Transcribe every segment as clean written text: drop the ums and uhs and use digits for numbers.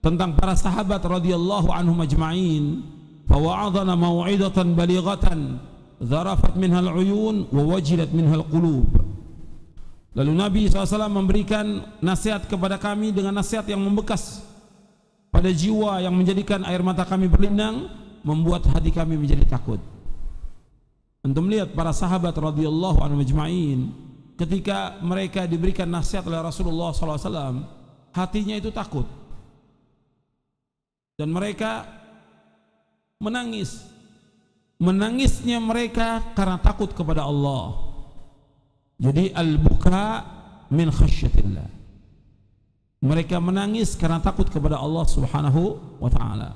tentang para sahabat radhiyallahu anhum ajma'in, fawa'adhana mau'izatan balighatan zarafat minhal uyun wa wajilat minhal qulub. Lalu Nabi SAW memberikan nasihat kepada kami dengan nasihat yang membekas pada jiwa, yang menjadikan air mata kami berlinang, membuat hati kami menjadi takut. Antum lihat para sahabat radhiyallahu anhum ajma'in, ketika mereka diberikan nasihat oleh Rasulullah SAW, hatinya itu takut. Dan mereka menangis. Menangisnya mereka karena takut kepada Allah. Jadi al-buka min khasyatillah. Mereka menangis karena takut kepada Allah Subhanahu wa ta'ala.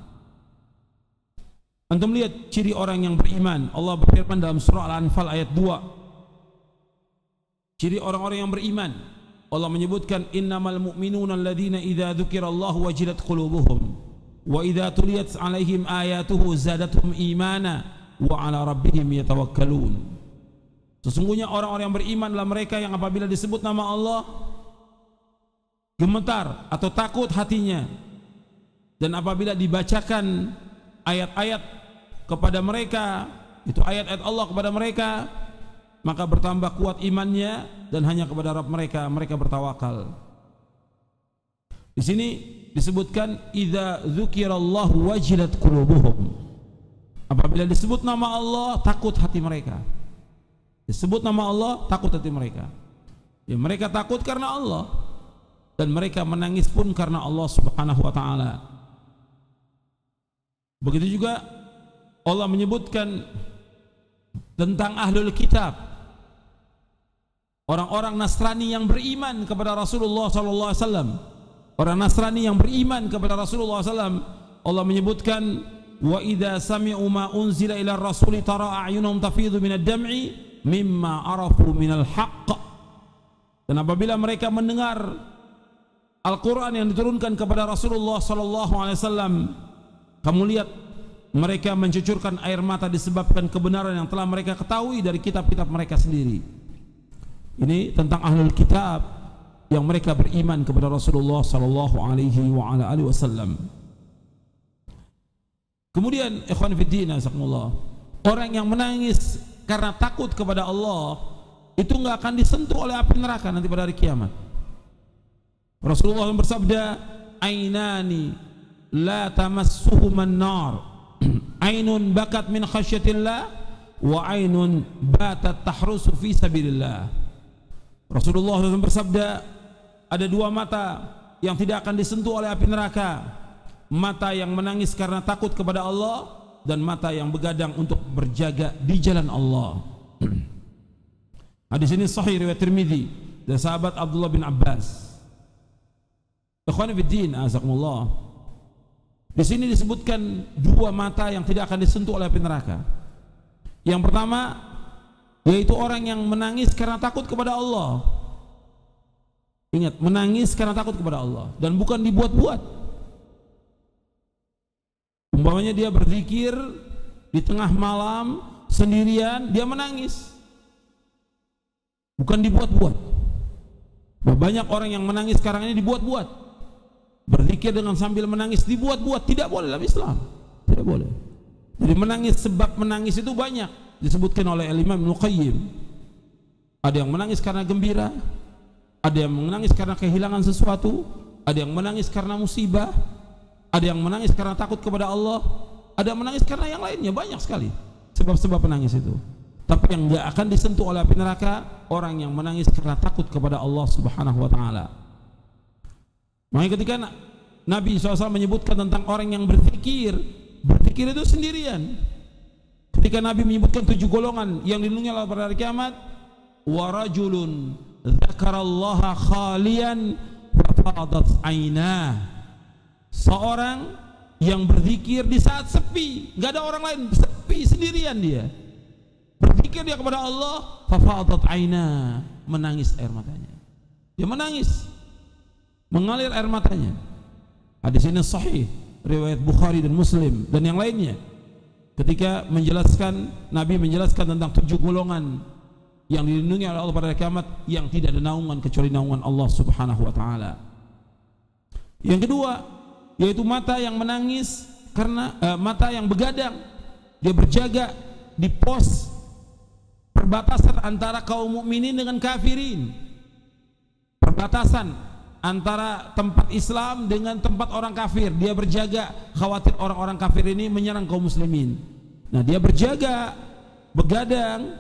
Antum lihat ciri orang yang beriman. Allah berfirman dalam surah Al-Anfal ayat 2. Ciri orang-orang yang beriman. Allah menyebutkan innamal mu'minuna alladzina idza dzukirallahu wajilat qulubuhum wa idza tuliyat 'alaihim ayatuhu zadatuhum imana wa 'ala rabbihim yatawakkalun. Sesungguhnya orang-orang yang beriman adalah mereka yang apabila disebut nama Allah gemetar atau takut hatinya, dan apabila dibacakan ayat-ayat kepada mereka, itu ayat-ayat Allah kepada mereka, maka bertambah kuat imannya dan hanya kepada Rabb mereka bertawakal. Di sini disebutkan idza dzukirallahu wajilat qulubuhum. Apabila disebut nama Allah, takut hati mereka. Disebut nama Allah, takut hati mereka. Ya, mereka takut karena Allah, dan mereka menangis pun karena Allah Subhanahu wa ta'ala. Begitu juga Allah menyebutkan tentang ahlul kitab, orang-orang Nasrani yang beriman kepada Rasulullah SAW. Orang Nasrani yang beriman kepada Rasulullah SAW, Allah menyebutkan wa idza sami'u ma unzila ila rasuli tara a'yunahum tafidhu minad dam'i mimma arafu minal haqq. Dan apabila mereka mendengar Al-Quran yang diturunkan kepada Rasulullah SAW, kamu lihat mereka mencucurkan air mata disebabkan kebenaran yang telah mereka ketahui dari kitab-kitab mereka sendiri. Ini tentang ahlul kitab yang mereka beriman kepada Rasulullah SAW. Kemudian ikhwan fiddin azakumullah, orang yang menangis karena takut kepada Allah itu enggak akan disentuh oleh api neraka nanti pada hari kiamat. Rasulullah bersabda, ainani la tamassuhuman nar, ainun bakat min khasyatillah wa ainun batat tahrusu fi sabilillah. Rasulullah bersabda, ada dua mata yang tidak akan disentuh oleh api neraka, mata yang menangis karena takut kepada Allah, dan mata yang begadang untuk berjaga di jalan Allah. Hadis ini sahih riwayat Tirmidzi dari sahabat Abdullah bin Abbas. Ikhwan fiddin azakumullah, di sini disebutkan dua mata yang tidak akan disentuh oleh api neraka. Yang pertama yaitu orang yang menangis karena takut kepada Allah. Ingat, menangis karena takut kepada Allah dan bukan dibuat-buat. Umpamanya dia berzikir di tengah malam sendirian, dia menangis, bukan dibuat-buat. Banyak orang yang menangis sekarang ini dibuat-buat. Berzikir dengan sambil menangis dibuat-buat, tidak boleh dalam Islam, tidak boleh. Jadi menangis, sebab menangis itu banyak disebutkan oleh Imam Ibnu Qayyim. Ada yang menangis karena gembira, ada yang menangis karena kehilangan sesuatu, ada yang menangis karena musibah, ada yang menangis karena takut kepada Allah, ada yang menangis karena yang lainnya. Banyak sekali sebab-sebab menangis itu. Tapi yang tidak akan disentuh oleh api neraka, orang yang menangis karena takut kepada Allah Subhanahu wa ta'ala. Makanya ketika Nabi SAW menyebutkan tentang orang yang berzikir, berzikir itu sendirian. Ketika Nabi menyebutkan 7 golongan yang dilindungi Allah pada hari kiamat, wa rajulun dzakarallaha khalian fafadat ainah, seorang yang berzikir di saat sepi, nggak ada orang lain, sepi sendirian dia berzikir dia kepada Allah, fafadat ainah, menangis air matanya, dia menangis, mengalir air matanya. Hadis ini sahih riwayat Bukhari dan Muslim dan yang lainnya. Ketika menjelaskan, Nabi menjelaskan tentang 7 golongan yang dilindungi oleh Allah pada hari kiamat, yang tidak ada naungan kecuali naungan Allah Subhanahu wa ta'ala. Yang kedua, yaitu mata yang menangis karena mata yang begadang. Dia berjaga di pos perbatasan antara kaum mukminin dengan kafirin, perbatasan antara tempat Islam dengan tempat orang kafir. Dia berjaga khawatir orang-orang kafir ini menyerang kaum muslimin. Nah, dia berjaga begadang,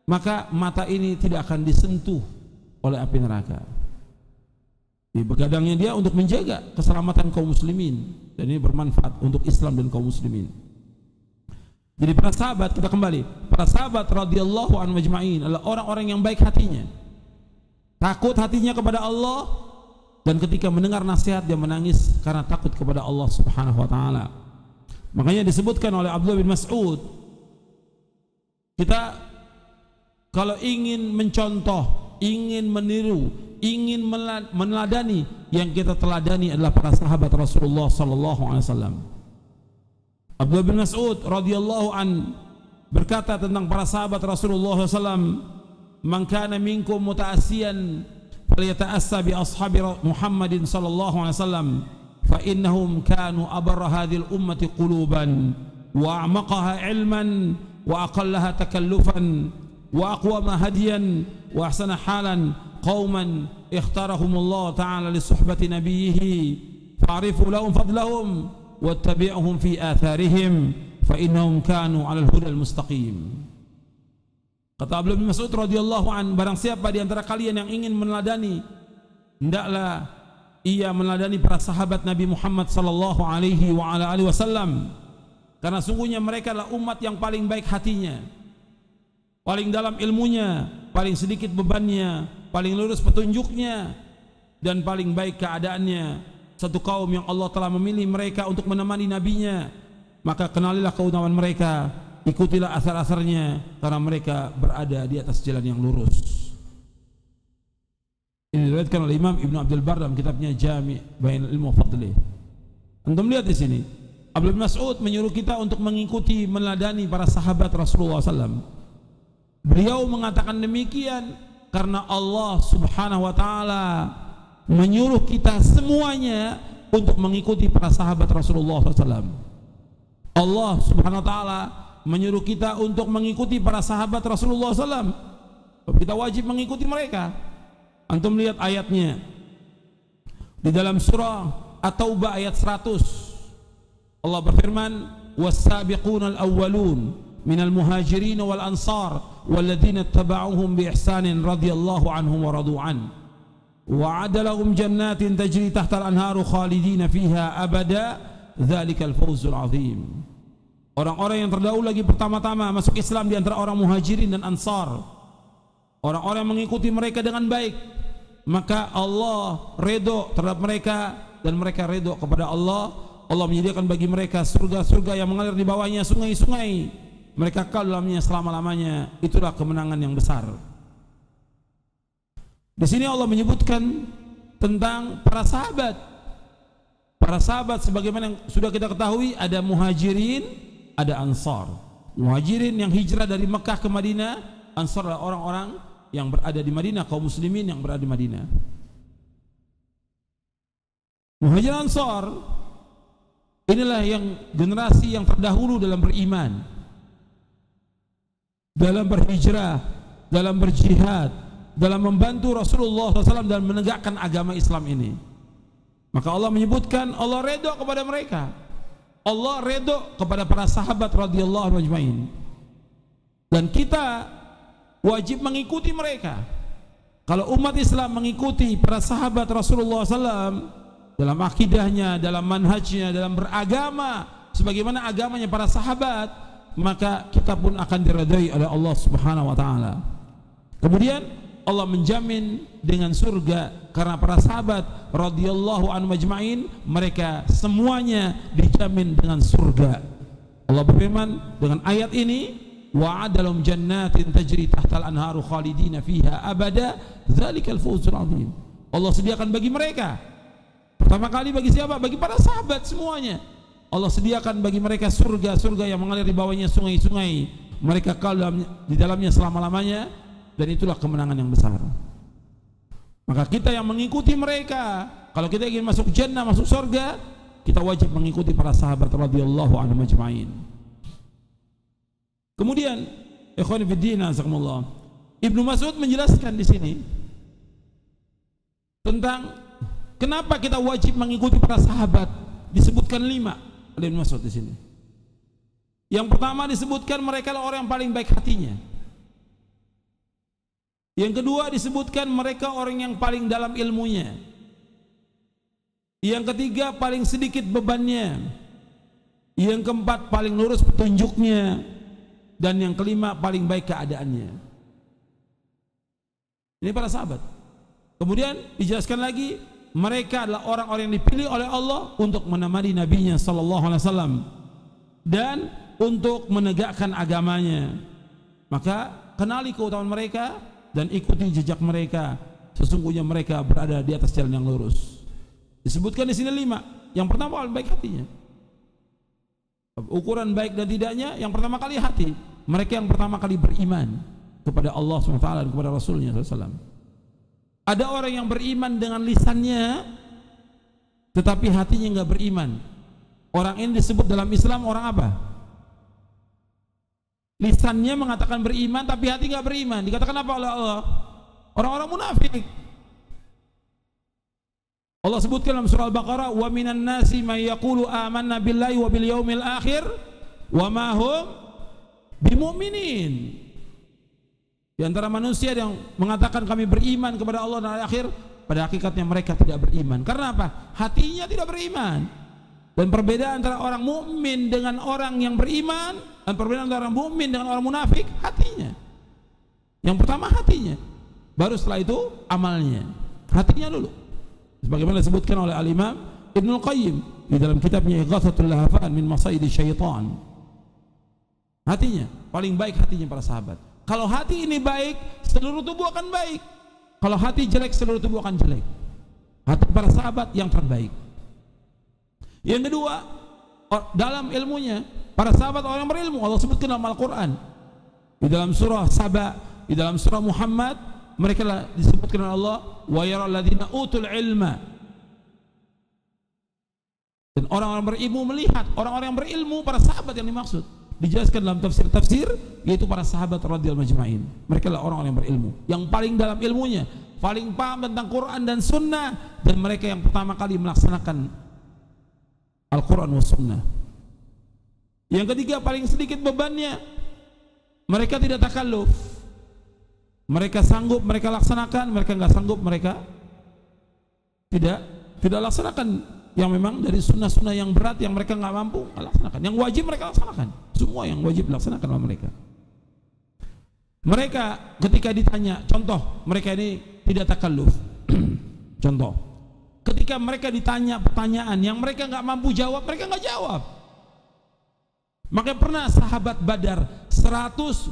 maka mata ini tidak akan disentuh oleh api neraka. Di begadangnya dia untuk menjaga keselamatan kaum muslimin, dan ini bermanfaat untuk Islam dan kaum muslimin. Jadi para sahabat, kita kembali, para sahabat radhiyallahu anhum ajma'in adalah orang-orang yang baik hatinya, takut hatinya kepada Allah, dan ketika mendengar nasihat dia menangis karena takut kepada Allah Subhanahu wa taala. Makanya disebutkan oleh Abdullah bin Mas'ud, kita kalau ingin mencontoh, ingin meniru, ingin meneladani, yang kita teladani adalah para sahabat Rasulullah sallallahu alaihi wasallam. Abdullah bin Mas'ud radhiyallahu an berkata tentang para sahabat Rasulullah SAW, "Man kana minkum muta'assiyan falyata'assa bi ashabi Muhammadin sallallahu alaihi wasallam, fa innahum kanu abarra hadhil ummati quluban wa a'maqaha ilman wa aqallaha takallufan wa aqwama hadiyan wa ahsana halan qauman ikhtarahumullah ta'ala li suhbati nabiyhi fa'rifu lahum fadlahum wattabi'uhum fi atharihim fa innahum kanu 'alal hudal mustaqim." Kata Abdullah bin Mas'ud radhiyallahu an, barang siapa di antara kalian yang ingin meneladani, hendaklah ia meneladani para sahabat Nabi Muhammad sallallahu alaihi wa ala alihi wasallam, karena sungguhnya mereka adalah umat yang paling baik hatinya, paling dalam ilmunya, paling sedikit bebannya, paling lurus petunjuknya, dan paling baik keadaannya. Satu kaum yang Allah telah memilih mereka untuk menemani nabinya, maka kenalilah keutamaan mereka, ikutilah asar-asarnya, karena mereka berada di atas jalan yang lurus. Ini diriwayatkan oleh Imam Ibnu Abdul Barr dalam kitabnya Jami' Bainal Ilmi wa Fadlih. Antum lihat di sini, Abdullah bin Mas'ud menyuruh kita untuk mengikuti, meneladani para sahabat Rasulullah SAW. Beliau mengatakan demikian karena Allah Subhanahu wa taala menyuruh kita semuanya untuk mengikuti para sahabat Rasulullah SAW. Allah Subhanahu wa taala menyuruh kita untuk mengikuti para sahabat Rasulullah SAW. Kita wajib mengikuti mereka. Antum lihat ayatnya di dalam surah At-Taubah ayat 100. Allah berfirman, "Was-sabiqunal awwalun minal muhajirin wal ansar walladzina ittaba'uhum bi ihsanin radhiyallahu anhum wa radu an wa 'adalahum jannatin tajri tahtal anharu khalidina fiha abada dzalikal fawzul 'azim." Orang-orang yang terdahulu lagi pertama-tama masuk Islam di antara orang muhajirin dan ansar, orang-orang yang mengikuti mereka dengan baik, maka Allah redho terhadap mereka dan mereka redho kepada Allah. Allah menyediakan bagi mereka surga-surga yang mengalir di bawahnya sungai-sungai, mereka kekal dalamnya selama-lamanya. Itulah kemenangan yang besar. Di sini Allah menyebutkan tentang para sahabat. Para sahabat sebagaimana yang sudah kita ketahui, ada muhajirin, ada ansar. Muhajirin yang hijrah dari Mekah ke Madinah, ansar adalah orang-orang yang berada di Madinah, kaum muslimin yang berada di Madinah. Muhajirin ansar inilah yang generasi yang terdahulu dalam beriman, dalam berhijrah, dalam berjihad, dalam membantu Rasulullah SAW dan menegakkan agama Islam ini. Maka Allah menyebutkan Allah redha kepada mereka. Allah redha kepada para sahabat radhiyallahu anhum, dan kita wajib mengikuti mereka. Kalau umat Islam mengikuti para sahabat Rasulullah SAW dalam akidahnya, dalam manhajnya, dalam beragama sebagaimana agamanya para sahabat, maka kita pun akan diridhai oleh Allah Subhanahu wa taala. Kemudian Allah menjamin dengan surga karena para sahabat radhiyallahu anhum ajma'in, mereka semuanya dijamin dengan surga. Allah berfirman dengan ayat ini, wa'adalum jannatin tajri tahtal anharu khalidina fiha abada dzalikal fawzul 'azim. Allah sediakan bagi mereka, pertama kali bagi siapa? Bagi para sahabat semuanya. Allah sediakan bagi mereka surga-surga yang mengalir di bawahnya sungai-sungai, mereka kekal di dalamnya selama-lamanya, dan itulah kemenangan yang besar. Maka kita yang mengikuti mereka, kalau kita ingin masuk jannah, masuk surga, kita wajib mengikuti para sahabat radhiyallahu anhum ajma'in. Kemudian, ikhwan fillah, azakumullah, Ibnu Mas'ud menjelaskan di sini tentang kenapa kita wajib mengikuti para sahabat. Disebutkan 5 oleh Ibnu Mas'ud di sini. Yang pertama disebutkan mereka adalah orang yang paling baik hatinya. Yang kedua disebutkan mereka orang yang paling dalam ilmunya. Yang ketiga paling sedikit bebannya. Yang keempat paling lurus petunjuknya. Dan yang kelima paling baik keadaannya. Ini para sahabat. Kemudian dijelaskan lagi, mereka adalah orang-orang yang dipilih oleh Allah untuk menemani nabinya sallallahu alaihi wasallam dan untuk menegakkan agamanya. Maka kenali keutamaan mereka dan ikuti jejak mereka. Sesungguhnya mereka berada di atas jalan yang lurus. Disebutkan di sini 5. Yang pertama paling baik hatinya. Ukuran baik dan tidaknya, yang pertama kali hati. Mereka yang pertama kali beriman kepada Allah SWT dan kepada Rasulnya SAW. Ada orang yang beriman dengan lisannya, tetapi hatinya nggak beriman. Orang ini disebut dalam Islam orang apa? Lisannya mengatakan beriman, tapi hati nggak beriman. Dikatakan apa oleh Allah? Orang-orang munafik. Allah sebutkan dalam surah Al-Baqarah, wa minan nasi may yaqulu amanna billahi wa bil yaumil akhir wa ma hum bimu'minin. Di antara manusia yang mengatakan kami beriman kepada Allah dan hari akhir, pada hakikatnya mereka tidak beriman. Karena apa? Hatinya tidak beriman. Dan perbedaan antara orang mukmin dengan orang yang beriman dan perbedaan antara orang mukmin dengan orang munafik, hatinya. Yang pertama hatinya, baru setelah itu amalnya. Hatinya dulu. Sebagaimana disebutkan oleh Al-Imam Ibnul Qayyim di dalam kitabnya Ighathatul Lahafan min Masaidi Syaitan. Hatinya, paling baik hatinya para sahabat. Kalau hati ini baik, seluruh tubuh akan baik. Kalau hati jelek, seluruh tubuh akan jelek. Hati para sahabat yang terbaik. Yang kedua, dalam ilmunya, para sahabat orang yang berilmu. Allah sebutkan dalam Al-Quran, di dalam surah Saba, di dalam surah Muhammad, mereka disebutkan oleh Allah, wa yara alladziina utul ilma. Dan orang-orang berilmu melihat orang-orang yang berilmu, para sahabat yang dimaksud. Dijelaskan dalam tafsir-tafsir, yaitu para sahabat radhiyallahu majma'in. Mereka adalah orang-orang yang berilmu, yang paling dalam ilmunya, paling paham tentang Quran dan Sunnah, dan mereka yang pertama kali melaksanakan Al-Quran wa Sunnah. Yang ketiga paling sedikit bebannya, mereka tidak takalluf. Mereka sanggup, mereka laksanakan. Mereka nggak sanggup, mereka tidak laksanakan. Yang memang dari sunnah-sunnah yang berat yang mereka nggak mampu, nggak laksanakan. Yang wajib mereka laksanakan. Semua yang wajib dilaksanakan oleh mereka. Mereka ketika ditanya, contoh, mereka ini tidak takalluf. Contoh, ketika mereka ditanya pertanyaan yang mereka nggak mampu jawab, mereka nggak jawab. Makanya pernah sahabat Badar, 120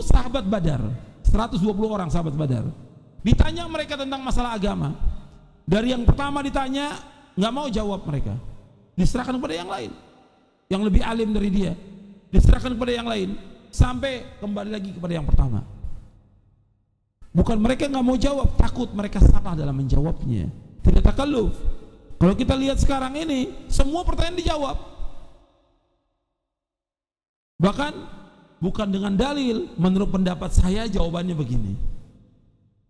sahabat Badar, 120 orang sahabat Badar, ditanya mereka tentang masalah agama. Dari yang pertama ditanya, nggak mau jawab mereka, diserahkan kepada yang lain, yang lebih alim dari dia, diserahkan kepada yang lain, sampai kembali lagi kepada yang pertama. Bukan mereka nggak mau jawab, takut mereka salah dalam menjawabnya, tidak takalluf. Kalau kita lihat sekarang ini, semua pertanyaan dijawab, bahkan bukan dengan dalil. Menurut pendapat saya jawabannya begini.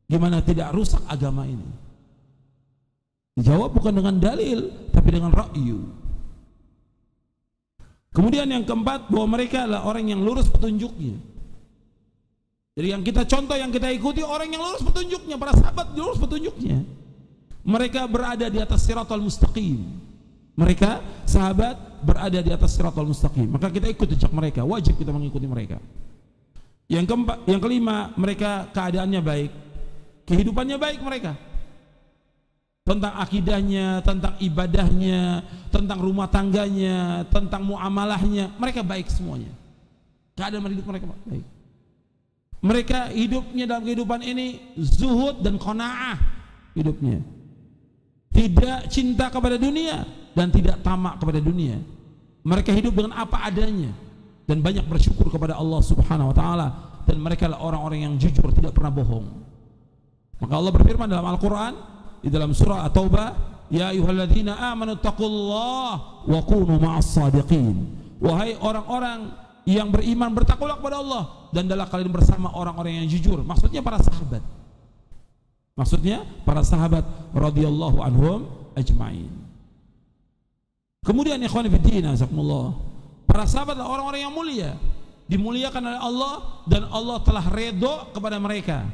Gimana tidak rusak agama ini? Dijawab bukan dengan dalil, tapi dengan ra'yu. Kemudian yang keempat, bahwa mereka adalah orang yang lurus petunjuknya. Jadi yang kita contoh, yang kita ikuti orang yang lurus petunjuknya. Para sahabat lurus petunjuknya. Mereka berada di atas siratal mustaqim. Mereka sahabat berada di atas siratal mustaqim. Maka kita ikut jejak mereka, wajib kita mengikuti mereka. Yang keempat, yang kelima, mereka keadaannya baik, kehidupannya baik mereka. Tentang akidahnya, tentang ibadahnya, tentang rumah tangganya, tentang muamalahnya, mereka baik semuanya. Keadaan hidup mereka baik. Mereka hidupnya dalam kehidupan ini zuhud dan qanaah hidupnya. Tidak cinta kepada dunia dan tidak tamak kepada dunia. Mereka hidup dengan apa adanya dan banyak bersyukur kepada Allah Subhanahu wa taala, dan mereka adalah orang-orang yang jujur, tidak pernah bohong. Maka Allah berfirman dalam Al-Qur'an di dalam surah At-Taubah ya ayyuhalladzina amanu taqullaha wa kunu ma'as shadiqin. Wahai orang-orang yang beriman, bertakwalah kepada Allah dan adalah kalian bersama orang-orang yang jujur. Maksudnya para sahabat. Maksudnya para sahabat radhiyallahu anhum ajma'in. Kemudian ikhwan fillah, jazakumullah. Para sahabat adalah orang-orang yang mulia, dimuliakan oleh Allah dan Allah telah redha kepada mereka.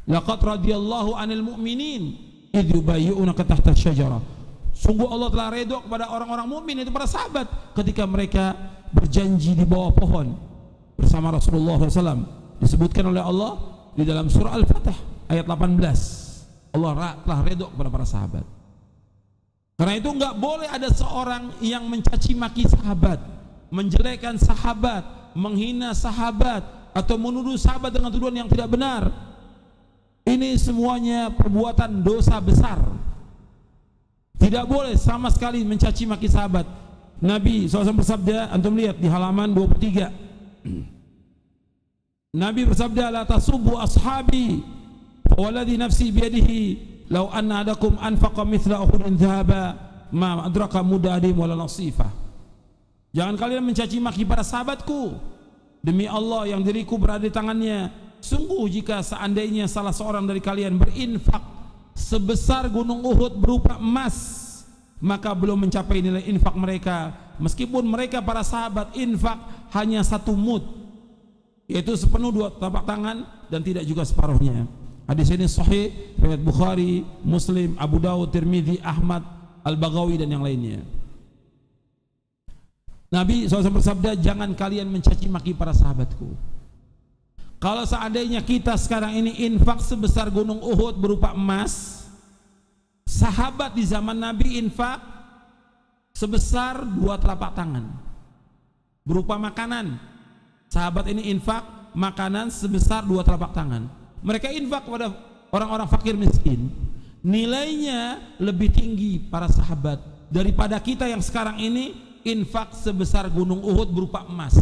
Laqad radhiyallahu 'anil mu'minin idh yubayyi'unaka tahta asy-syajarah. Sungguh Allah telah redha kepada orang-orang mukmin, itu para sahabat, ketika mereka berjanji di bawah pohon bersama Rasulullah SAW. Disebutkan oleh Allah di dalam surah Al-Fatih ayat 18. Allah telah redha kepada para sahabat. Karena itu enggak boleh ada seorang yang mencaci maki sahabat, menjelekkan sahabat, menghina sahabat, atau menuduh sahabat dengan tuduhan yang tidak benar. Ini semuanya perbuatan dosa besar. Tidak boleh sama sekali mencaci maki sahabat. Nabi SAW bersabda, antum lihat di halaman 23. Nabi bersabda, la tasubbu ashabi walladhi nafsi biyadihi law anna adakum anfaqa mithla uhudin dhahaba ma adraka mudadim wala nasifah. Jangan kalian mencaci maki para sahabatku, demi Allah yang diriku berada di tangannya, sungguh jika seandainya salah seorang dari kalian berinfak sebesar gunung Uhud berupa emas, maka belum mencapai nilai infak mereka, meskipun mereka para sahabat infak hanya 1 mud, yaitu sepenuh 2 telapak tangan dan tidak juga separuhnya. Hadis ini sahih riwayat Bukhari, Muslim, Abu Dawud, Tirmidzi, Ahmad, Al-Baghawi dan yang lainnya. Nabi SAW bersabda, jangan kalian mencaci maki para sahabatku. Kalau seandainya kita sekarang ini infak sebesar gunung Uhud berupa emas, sahabat di zaman Nabi infak sebesar 2 telapak tangan berupa makanan. Sahabat ini infak makanan sebesar 2 telapak tangan. Mereka infak kepada orang-orang fakir miskin. Nilainya lebih tinggi para sahabat daripada kita yang sekarang ini infak sebesar gunung Uhud berupa emas.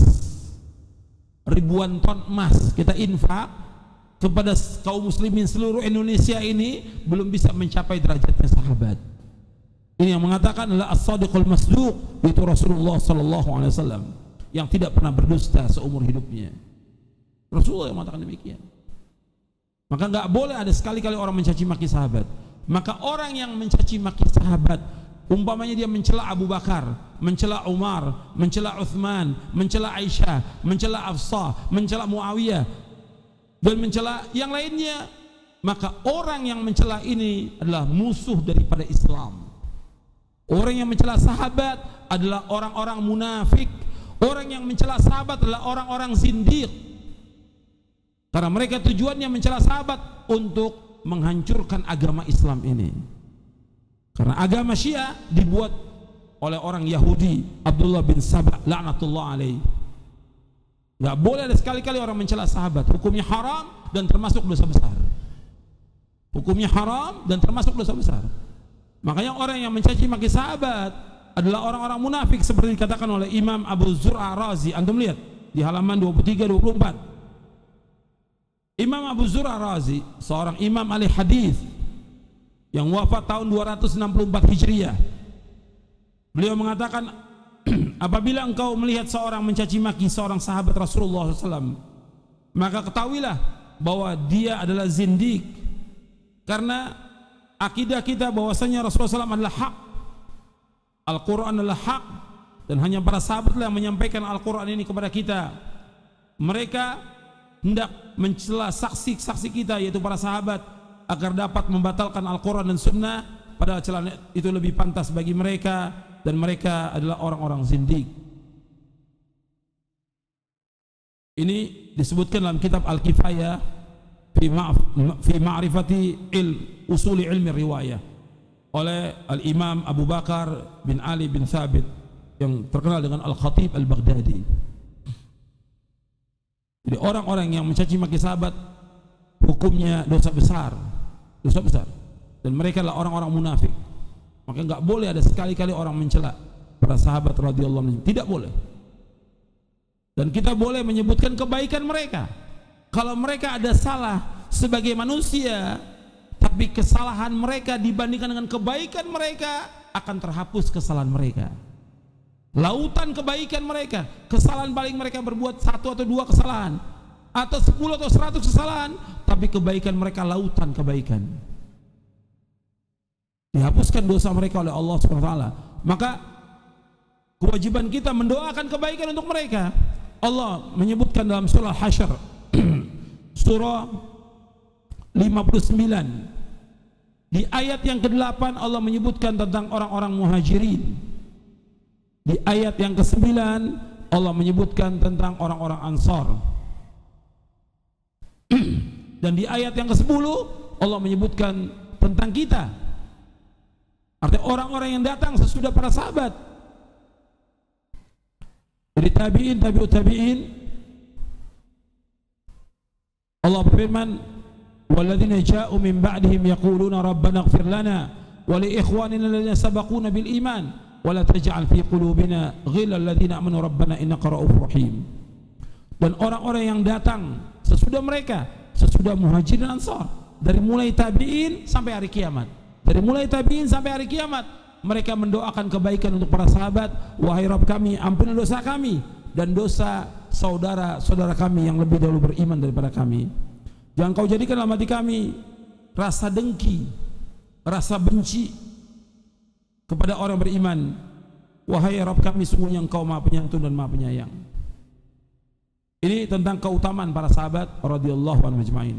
Ribuan ton emas kita infak kepada kaum muslimin seluruh Indonesia ini, belum bisa mencapai derajatnya sahabat. Ini yang mengatakan adalah as-sadiqul masduq, itu Rasulullah sallallahu alaihi wasallam yang tidak pernah berdusta seumur hidupnya. Rasulullah yang mengatakan demikian. Maka enggak boleh ada sekali-kali orang mencaci maki sahabat. Maka orang yang mencaci maki sahabat, umpamanya dia mencela Abu Bakar, mencela Umar, mencela Uthman, mencela Aisyah, mencela Hafsah, mencela Muawiyah dan mencela yang lainnya, maka orang yang mencela ini adalah musuh daripada Islam. Orang yang mencela sahabat adalah orang-orang munafik. Orang yang mencela sahabat adalah orang-orang zindiq. Karena mereka tujuannya mencela sahabat untuk menghancurkan agama Islam ini. Karena agama Syiah dibuat oleh orang Yahudi, Abdullah bin Sabah laknatullah alaih. Enggak boleh ada sekali-kali orang mencela sahabat. Hukumnya haram dan termasuk dosa besar. Hukumnya haram dan termasuk dosa besar. Makanya orang yang mencaci maki sahabat adalah orang-orang munafik, seperti dikatakan oleh Imam Abu Zur'ah Razi. Antum lihat di halaman 23-24. Imam Abu Zur'ah Razi, seorang imam ahli hadis yang wafat tahun 264 Hijriah. Beliau mengatakan, apabila engkau melihat seorang mencaci maki seorang sahabat Rasulullah SAW, maka ketahuilah bahwa dia adalah zindik. Karena akidah kita bahwasanya Rasulullah SAW adalah hak, Al-Quran adalah hak, dan hanya para sahabatlah yang menyampaikan Al-Quran ini kepada kita. Mereka hendak mencela saksi-saksi kita, yaitu para sahabat, agar dapat membatalkan Al-Quran dan Sunnah, padahal celaan itu lebih pantas bagi mereka, dan mereka adalah orang-orang zindik. Ini disebutkan dalam kitab Al-Kifayah fi ma'rifati usuli ilmi riwayah oleh Al-Imam Abu Bakar bin Ali bin Thabit yang terkenal dengan Al-Khatib Al-Baghdadi. Jadi orang-orang yang mencaci maki sahabat hukumnya dosa besar, dan mereka adalah orang-orang munafik. Maka enggak boleh ada sekali-kali orang mencela para sahabat radhiyallahu anhum, tidak boleh. Dan kita boleh menyebutkan kebaikan mereka. Kalau mereka ada salah sebagai manusia, tapi tapi kesalahan mereka dibandingkan dengan kebaikan mereka akan terhapus kesalahan mereka. Lautan kebaikan mereka, kesalahan paling mereka berbuat 1 atau 2 kesalahan, atau 10 atau 100 kesalahan, tapi kebaikan mereka lautan kebaikan. Dihapuskan dosa mereka oleh Allah SWT. Maka kewajiban kita mendoakan kebaikan untuk mereka. Allah menyebutkan dalam surah Hasyr surah 59 di ayat yang ke-8, Allah menyebutkan tentang orang-orang muhajirin. Di ayat yang ke-9 Allah menyebutkan tentang orang-orang ansar. Dan di ayat yang ke-10 Allah menyebutkan tentang kita, artinya orang-orang yang datang sesudah para sahabat. Dari tabi'in, tabi'ut tabi'in, Allah berfirman, walladzina ja'u min ba'dihim yaquluna rabbana ighfir lana wa li ikhwanina alladhina sabaquna bil iman wa la taj'al fi qulubina ghillal ladzina amanu rabbana innaka ra'ufur rahim. Dan orang-orang yang datang sesudah mereka, sesudah muhajirin ansar, dari mulai tabi'in sampai hari kiamat, dari mulai tabi'in sampai hari kiamat, mereka mendoakan kebaikan untuk para sahabat. Wahai Rabb kami, ampuni dosa kami dan dosa saudara-saudara kami yang lebih dahulu beriman daripada kami. Jangan kau jadikan dalam hati kami rasa dengki, rasa benci kepada orang beriman. Wahai Rabb kami, sungguhnya Engkau Maha Penyantun dan Maha Penyayang. Ini tentang keutamaan para sahabat radhiyallahu anhum ajma'in.